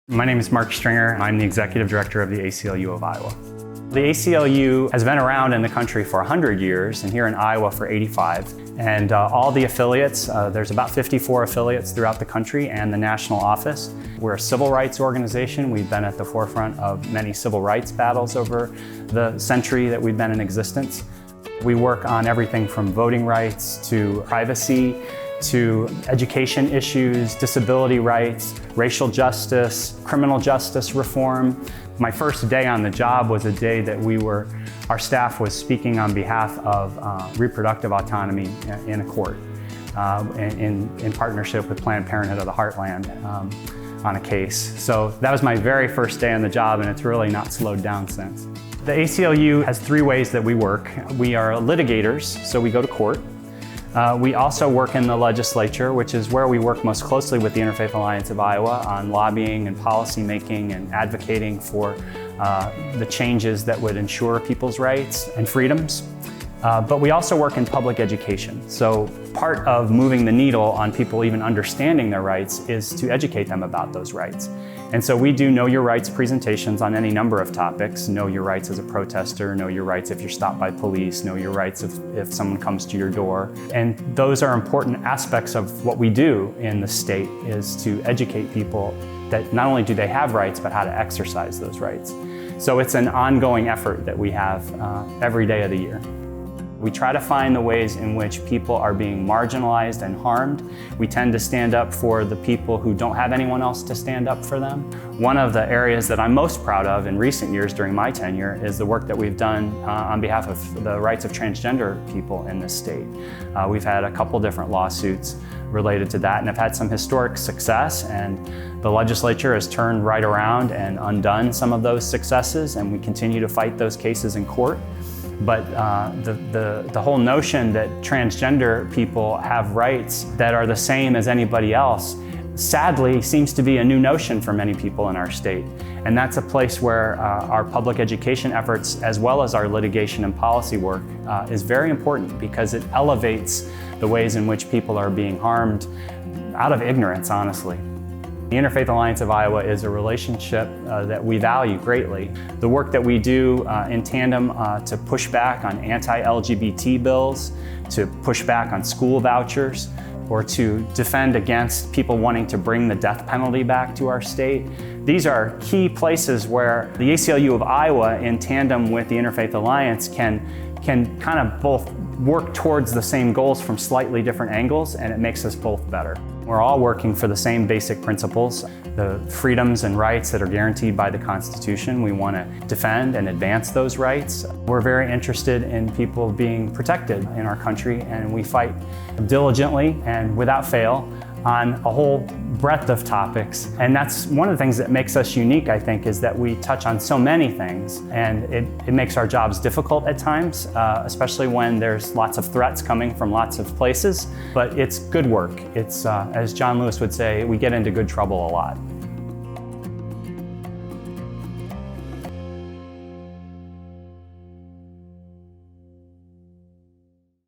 My name is Mark Stringer. I'm the Executive Director of the ACLU of Iowa. The ACLU has been around in the country for 100 years and here in Iowa for 85. And all the affiliates, there's about 54 affiliates throughout the country and the national office. We're a civil rights organization. We've been at the forefront of many civil rights battles over the century that we've been in existence. We work on everything from voting rights to privacy, to education issues, disability rights, racial justice, criminal justice reform. My first day on the job was a day that our staff was speaking on behalf of reproductive autonomy in a court in partnership with Planned Parenthood of the Heartland on a case. So that was my very first day on the job, and it's really not slowed down since. The ACLU has three ways that we work. We are litigators, so we go to court. We also work in the legislature, which is where we work most closely with the Interfaith Alliance of Iowa on lobbying and policy making and advocating for the changes that would ensure people's rights and freedoms. But we also work in public education. So part of moving the needle on people even understanding their rights is to educate them about those rights. And so we do Know Your Rights presentations on any number of topics. Know your rights as a protester, know your rights if you're stopped by police, know your rights if someone comes to your door. And those are important aspects of what we do in the state, is to educate people that not only do they have rights, but how to exercise those rights. So it's an ongoing effort that we have every day of the year. We try to find the ways in which people are being marginalized and harmed. We tend to stand up for the people who don't have anyone else to stand up for them. One of the areas that I'm most proud of in recent years during my tenure is the work that we've done on behalf of the rights of transgender people in this state. We've had a couple different lawsuits related to that and have had some historic success, and the legislature has turned right around and undone some of those successes, and we continue to fight those cases in court. But the whole notion that transgender people have rights that are the same as anybody else, sadly, seems to be a new notion for many people in our state. And that's a place where our public education efforts, as well as our litigation and policy work, is very important, because it elevates the ways in which people are being harmed out of ignorance, honestly. The Interfaith Alliance of Iowa is a relationship that we value greatly. The work that we do in tandem to push back on anti-LGBT bills, to push back on school vouchers, or to defend against people wanting to bring the death penalty back to our state. These are key places where the ACLU of Iowa, in tandem with the Interfaith Alliance, can kind of both work towards the same goals from slightly different angles, and it makes us both better. We're all working for the same basic principles, the freedoms and rights that are guaranteed by the Constitution. We want to defend and advance those rights. We're very interested in people being protected in our country, and we fight diligently and without fail on a whole breadth of topics. And that's one of the things that makes us unique, I think, is that we touch on so many things, and it makes our jobs difficult at times, especially when there's lots of threats coming from lots of places. But it's good work. It's, as John Lewis would say, we get into good trouble a lot.